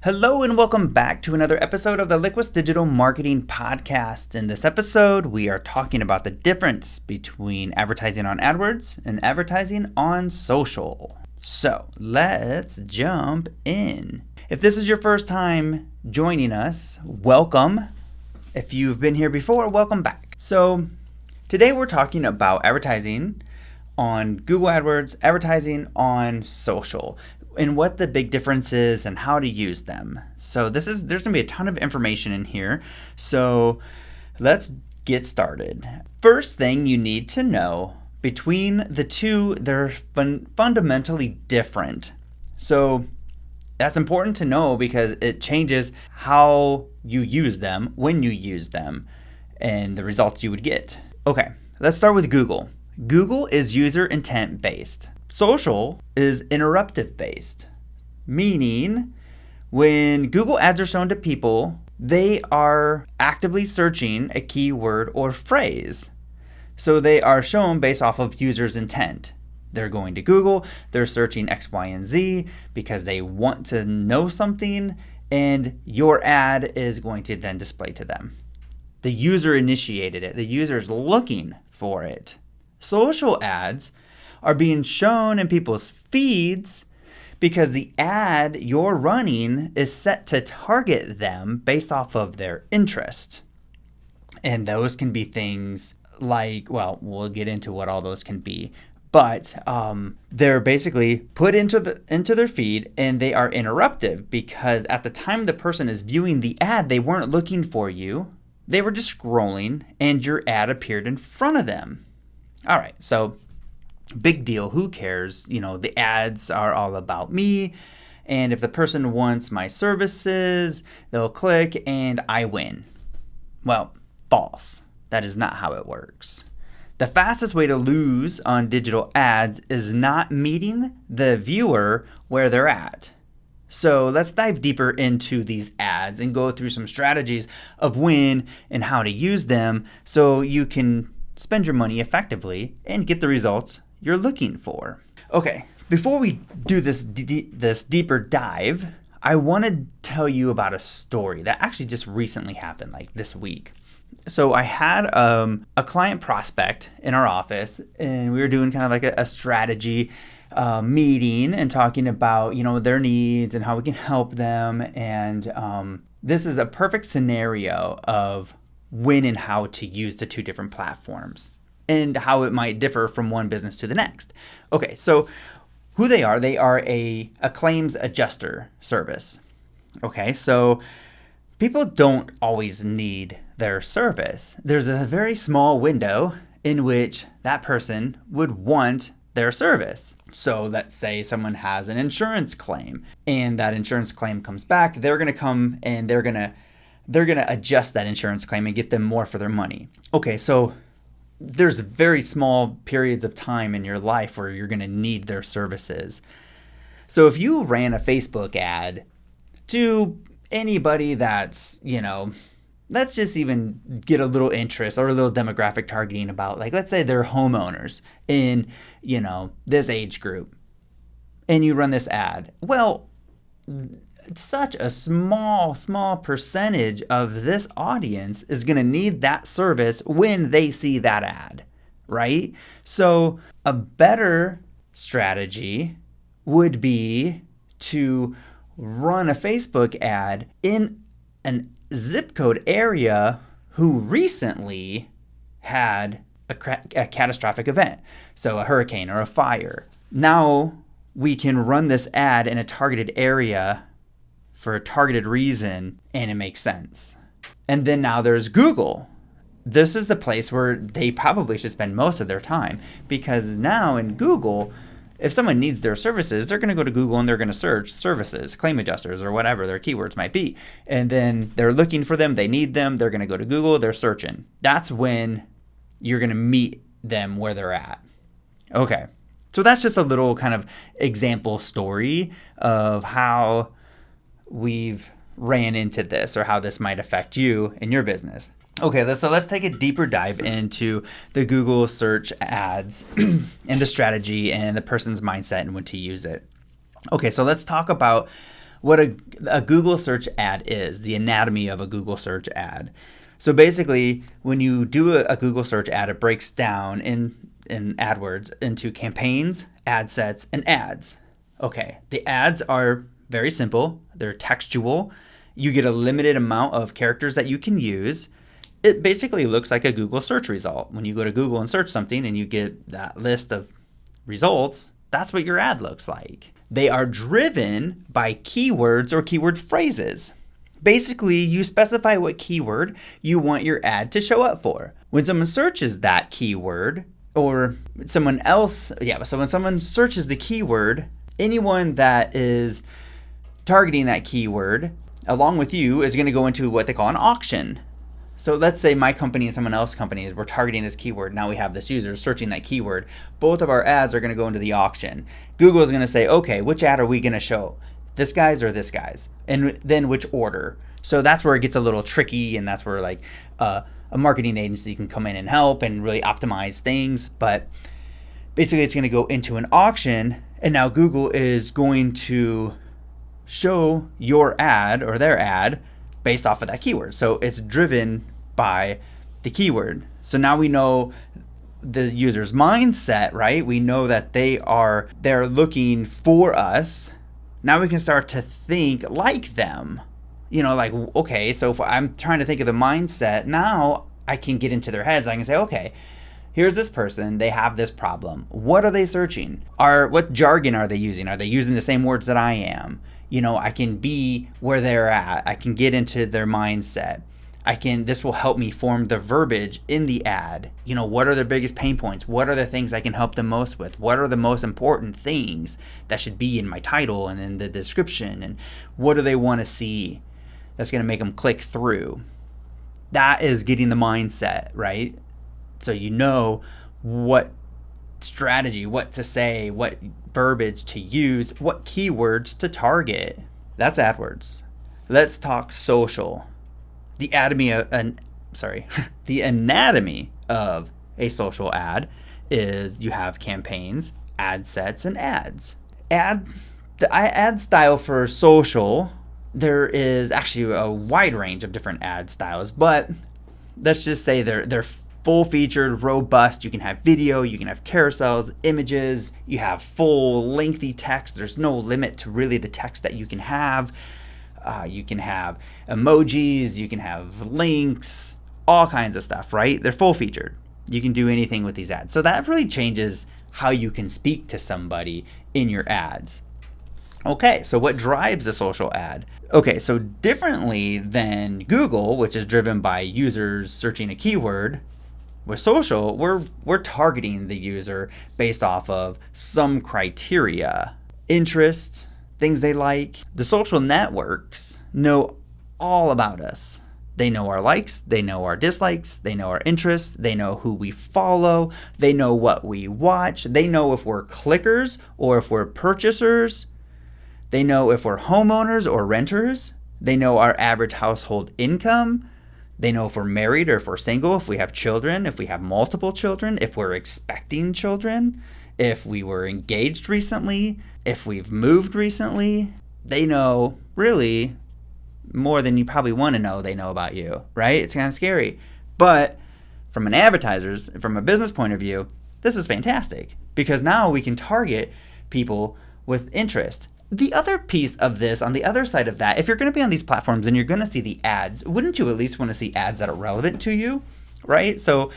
Hello and welcome back to another episode of the Liquis Digital Marketing Podcast. In this episode, we are talking about the difference between advertising on AdWords and advertising on social. So let's jump in. If this is your first time joining us, welcome. If you've been here before, welcome back. So today we're talking about advertising on Google AdWords, advertising on social, and what the big difference is and how to use them. So there's going to be a ton of information in here. So let's get started. First thing you need to know, between the two, they're fundamentally different. So that's important to know because it changes how you use them, when you use them, and the results you would get. Okay, let's start with Google. Google is user intent based. Social is interruptive based, meaning when Google ads are shown to people, they are actively searching a keyword or phrase. So they are shown based off of users' intent. They're going to Google, they're searching X, Y, and Z because they want to know something, and your ad is going to then display to them. The user initiated it. The user's looking for it. Social ads are being shown in people's feeds because the ad you're running is set to target them based off of their interest. And those can be things like, well, we'll get into what all those can be, but they're basically put into their feed, and they are interruptive because at the time the person is viewing the ad, they weren't looking for you. They were just scrolling and your ad appeared in front of them. All right, so big deal. Who cares? You know, the ads are all about me. And if the person wants my services, they'll click and I win. Well, false. That is not how it works. The fastest way to lose on digital ads is not meeting the viewer where they're at. So let's dive deeper into these ads and go through some strategies of when and how to use them so you can spend your money effectively and get the results you're looking for. Okay, before we do this deeper dive, I want to tell you about a story that actually just recently happened, like this week. So I had a client prospect in our office, and we were doing kind of like a strategy meeting and talking about, you know, their needs and how we can help them. And this is a perfect scenario of when and how to use the two different platforms and how it might differ from one business to the next. Okay, so who they are a claims adjuster service. Okay, so people don't always need their service. There's a very small window in which that person would want their service. So let's say someone has an insurance claim and that insurance claim comes back. They're going to come and they're going to adjust that insurance claim and get them more for their money. Okay, so there's very small periods of time in your life where you're going to need their services. So if you ran a Facebook ad to anybody that's, you know, let's just even get a little interest or a little demographic targeting about, like, let's say they're homeowners in, you know, this age group, and you run this ad. Well, such a small percentage of this audience is going to need that service when they see that ad, right? So a better strategy would be to run a Facebook ad in an zip code area who recently had a catastrophic event, so a hurricane or a fire. Now we can run this ad in a targeted area for a targeted reason, and it makes sense. And then now there's Google. This is the place where they probably should spend most of their time, because now in Google, if someone needs their services, they're going to go to Google and they're going to search services, claim adjusters, or whatever their keywords might be. And then they're looking for them, they need them, they're going to go to Google, they're searching. That's when you're going to meet them where they're at. Okay, so that's just a little kind of example story of how we've ran into this or how this might affect you and your business. Okay, so let's take a deeper dive into the Google search ads and the strategy and the person's mindset and when to use it. Okay, so let's talk about what a Google search ad is, the anatomy of a Google search ad. So basically, when you do a Google search ad, it breaks down in AdWords into campaigns, ad sets, and ads. Okay, the ads are very simple. They're textual. You get a limited amount of characters that you can use. It basically looks like a Google search result. When you go to Google and search something and you get that list of results, that's what your ad looks like. They are driven by keywords or keyword phrases. Basically, you specify what keyword you want your ad to show up for. When someone searches that keyword, or when someone searches the keyword, anyone that is targeting that keyword along with you is going to go into what they call an auction. So let's say my company and someone else's company, we're targeting this keyword. Now we have this user searching that keyword. Both of our ads are going to go into the auction. Google is going to say, okay, which ad are we going to show? This guy's or this guy's? And then which order? So that's where it gets a little tricky, and that's where like a marketing agency can come in and help and really optimize things. But basically it's going to go into an auction, and now Google is going to show your ad or their ad based off of that keyword. So it's driven by the keyword. So now we know the user's mindset, right? We know that they're looking for us. Now we can start to think like them. Like, okay, so if I'm trying to think of the mindset, now I can get into their heads. I can say, okay, here's this person, they have this problem. What are they searching? What jargon are they using? Are they using the same words that I am? I can be where they're at. I can get into their mindset. This will help me form the verbiage in the ad. What are their biggest pain points? What are the things I can help them most with? What are the most important things that should be in my title and in the description? And what do they want to see that's going to make them click through? That is getting the mindset, right? So what strategy, what to say, what verbiage to use, what keywords to target. That's AdWords. Let's talk social. The anatomy of a social ad is you have campaigns, ad sets, and ads. The ad style for social, there is actually a wide range of different ad styles, but let's just say they're full-featured, robust. You can have video, you can have carousels, images, you have full lengthy text. There's no limit to really the text that you can have. You can have emojis, you can have links, all kinds of stuff, right? They're full-featured. You can do anything with these ads. So that really changes how you can speak to somebody in your ads. Okay, so what drives a social ad? Okay, so differently than Google, which is driven by users searching a keyword, with social, we're targeting the user based off of some criteria, interests, things they like. The social networks know all about us. They know our likes, they know our dislikes, they know our interests, they know who we follow, they know what we watch, they know if we're clickers or if we're purchasers, they know if we're homeowners or renters, they know our average household income. They know if we're married or if we're single, if we have children, if we have multiple children, if we're expecting children, if we were engaged recently, if we've moved recently. They know really more than you probably want to know they know about you, right? It's kind of scary. But from a business point of view, this is fantastic because now we can target people with interest. The other piece of this, on the other side of that, if you're going to be on these platforms and you're going to see the ads, wouldn't you at least want to see ads that are relevant to you, right? So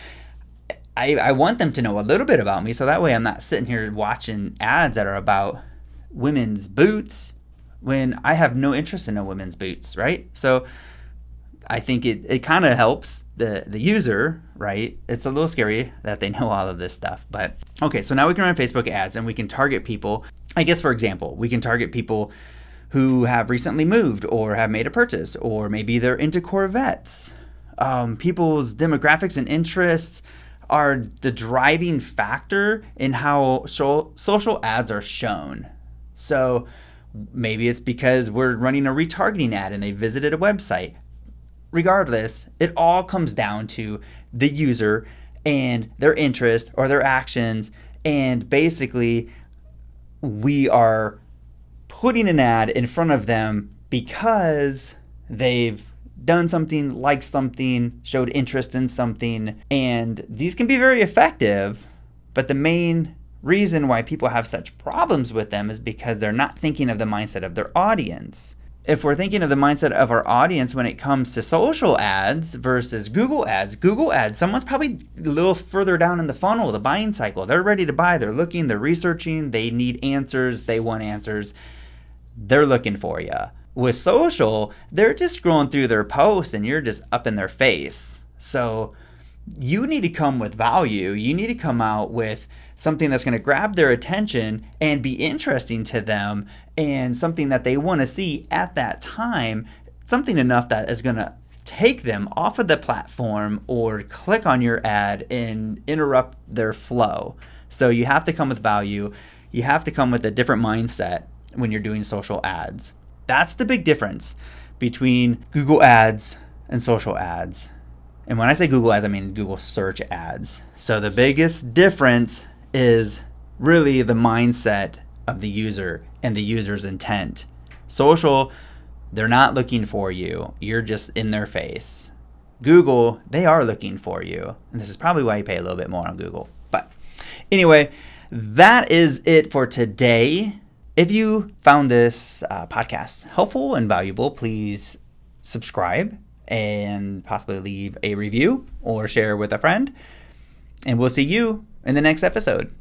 I want them to know a little bit about me, so that way I'm not sitting here watching ads that are about women's boots when I have no interest in women's boots, right? So I think it kind of helps the user, right? It's a little scary that they know all of this stuff. But okay, so now we can run Facebook ads and we can target people. I guess, for example, we can target people who have recently moved or have made a purchase, or maybe they're into Corvettes. People's demographics and interests are the driving factor in how social ads are shown. So maybe it's because we're running a retargeting ad and they visited a website. Regardless, it all comes down to the user and their interest or their actions, and basically we are putting an ad in front of them because they've done something, liked something, showed interest in something. And these can be very effective, but the main reason why people have such problems with them is because they're not thinking of the mindset of their audience. If we're thinking of the mindset of our audience when it comes to social ads versus Google ads, someone's probably a little further down in the funnel, the buying cycle. They're ready to buy, they're looking, they're researching, they need answers, they want answers. They're looking for you. With social, they're just scrolling through their posts and you're just up in their face. So you need to come with value. You need to come out with something that's going to grab their attention and be interesting to them and something that they want to see at that time, something enough that is going to take them off of the platform or click on your ad and interrupt their flow. So you have to come with value. You have to come with a different mindset when you're doing social ads. That's the big difference between Google ads and social ads. And when I say Google ads, I mean Google search ads. So the biggest difference is really the mindset of the user and the user's intent. Social, they're not looking for you. You're just in their face. Google, they are looking for you. And this is probably why you pay a little bit more on Google. But anyway, that is it for today. If you found this podcast helpful and valuable, please subscribe and possibly leave a review or share with a friend. And we'll see you in the next episode.